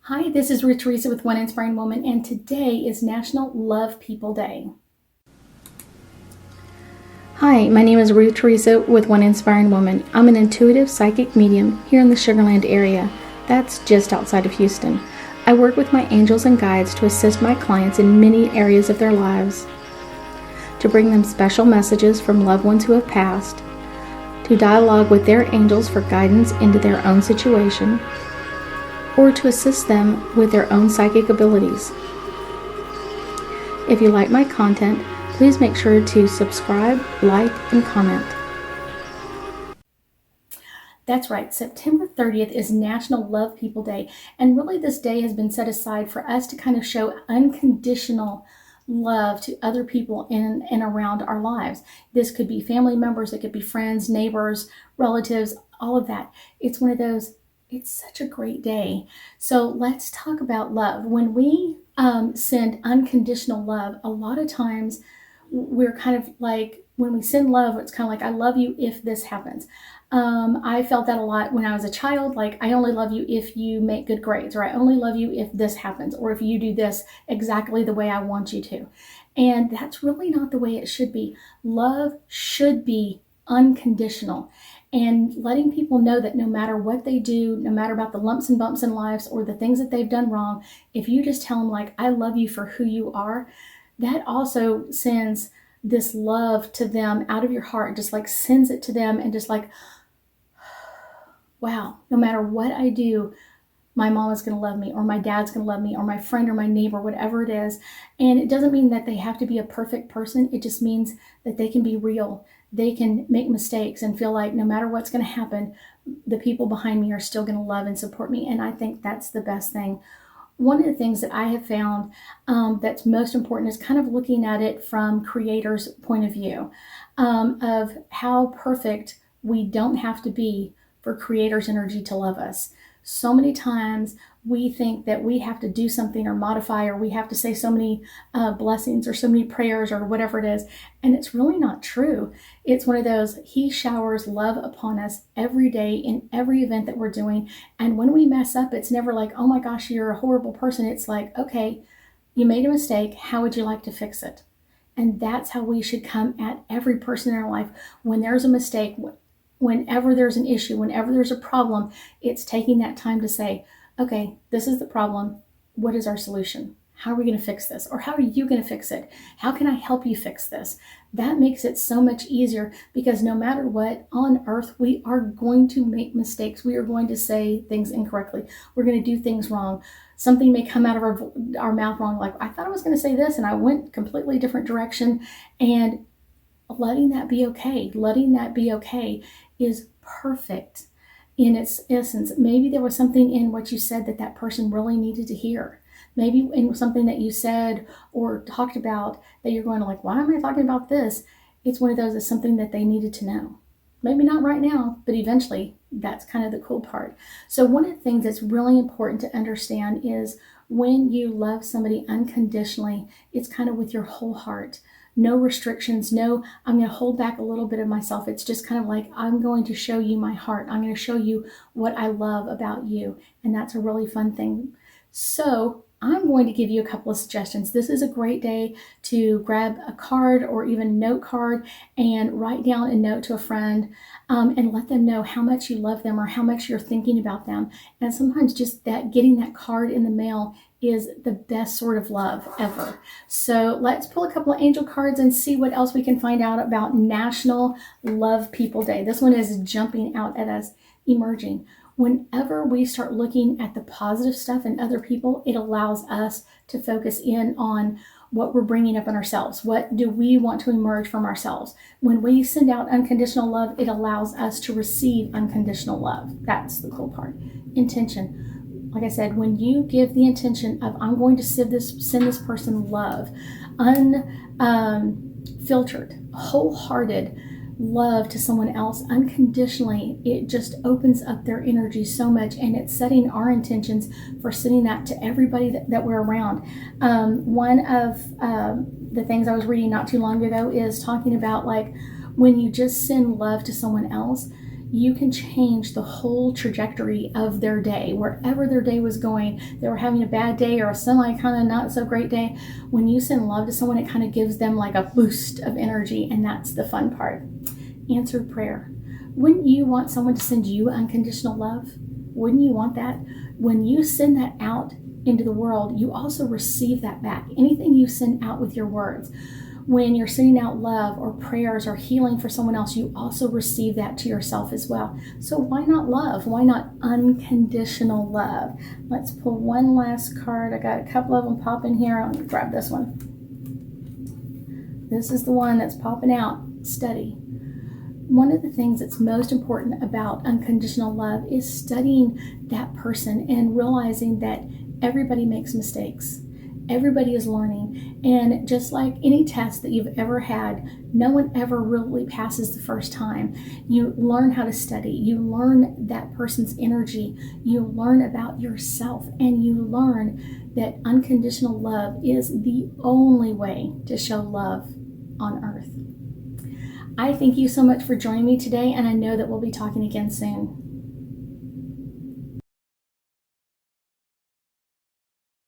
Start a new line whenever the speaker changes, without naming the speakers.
Hi, this is Ruth Theresa with One Inspiring Woman, and today is National Love People Day. Hi, my name is Ruth Theresa with One Inspiring Woman. I'm an intuitive psychic medium here in the Sugar Land area. That's just outside of Houston. I work with my angels and guides to assist my clients in many areas of their lives, to bring them special messages from loved ones who have passed, to dialogue with their angels for guidance into their own situation, or to assist them with their own psychic abilities. If you like my content, please make sure to subscribe, like, and comment. That's right, September 30th is National Love People Day, and really this day has been set aside for us to kind of show unconditional love to other people in and around our lives. This could be family members, it could be friends, neighbors, relatives, all of that. It's one of those, it's such a great day. So let's talk about love. When we send unconditional love, a lot of times we're kind of like, when we send love, it's kind of like, I love you if this happens. I felt that a lot when I was a child, like, I only love you if you make good grades, or I only love you if this happens, or if you do this exactly the way I want you to. And that's really not the way it should be. Love should be unconditional, and letting people know that no matter what they do, no matter about the lumps and bumps in lives or the things that they've done wrong, if you just tell them, like, I love you for who you are, that also sends this love to them out of your heart, just like sends it to them, and just like, wow, no matter what I do, my mom is going to love me, or my dad's going to love me, or my friend or my neighbor, whatever it is. And it doesn't mean that they have to be a perfect person. It just means that they can be real. They can make mistakes and feel like no matter what's going to happen, the people behind me are still going to love and support me. And I think that's the best thing. One of the things that I have found that's most important is kind of looking at it from Creator's point of view, of how perfect we don't have to be for Creator's energy to love us. So many times we think that we have to do something or modify, or we have to say so many blessings or so many prayers or whatever it is. And it's really not true. It's one of those, He showers love upon us every day in every event that we're doing. And when we mess up, it's never like, oh my gosh, you're a horrible person. It's like, okay, you made a mistake. How would you like to fix it? And that's how we should come at every person in our life. When there's a mistake, whenever there's an issue, whenever there's a problem, it's taking that time to say, okay, this is the problem. What is our solution? How are we going to fix this? Or how are you going to fix it? How can I help you fix this? That makes it so much easier, because no matter what on earth, we are going to make mistakes. We are going to say things incorrectly. We're going to do things wrong. Something may come out of our mouth wrong. Like, I thought I was going to say this and I went completely different direction. And letting that be okay. Letting that be okay is perfect in its essence. Maybe there was something in what you said that person really needed to hear. Maybe in something that you said or talked about that you're going to like, why am I talking about this? It's one of those, it's something that they needed to know. Maybe not right now, but eventually. That's kind of the cool part. So one of the things that's really important to understand is when you love somebody unconditionally, it's kind of with your whole heart. No restrictions, no, I'm going to hold back a little bit of myself. It's just kind of like, I'm going to show you my heart. I'm going to show you what I love about you. And that's a really fun thing. So I'm going to give you a couple of suggestions. This is a great day to grab a card or even note card and write down a note to a friend and let them know how much you love them or how much you're thinking about them. And sometimes just that, getting that card in the mail is the best sort of love ever. So let's pull a couple of angel cards and see what else we can find out about National Love People Day. This one is jumping out at us, emerging. Whenever we start looking at the positive stuff in other people, it allows us to focus in on what we're bringing up in ourselves. What do we want to emerge from ourselves? When we send out unconditional love, it allows us to receive unconditional love. That's the cool part. Intention. Like I said, when you give the intention of, I'm going to send this person love, unfiltered, wholehearted love to someone else unconditionally, it just opens up their energy so much, and it's setting our intentions for sending that to everybody that we're around. One of the things I was reading not too long ago is talking about, like, when you just send love to someone else, you can change the whole trajectory of their day. Wherever their day was going, they were having a bad day or a semi kind of not so great day. When you send love to someone, it kind of gives them like a boost of energy, and that's the fun part. Answered prayer. Wouldn't you want someone to send you unconditional love? Wouldn't you want that? When you send that out into the world, you also receive that back. Anything you send out with your words, when you're sending out love or prayers or healing for someone else, you also receive that to yourself as well. So why not love? Why not unconditional love? Let's pull one last card. I got a couple of them popping here. I'm going to grab this one. This is the one that's popping out. Study. One of the things that's most important about unconditional love is studying that person and realizing that everybody makes mistakes. Everybody is learning. And just like any test that you've ever had, no one ever really passes the first time. You learn how to study. You learn that person's energy. You learn about yourself. And you learn that unconditional love is the only way to show love on earth. I thank you so much for joining me today, and I know that we'll be talking again soon.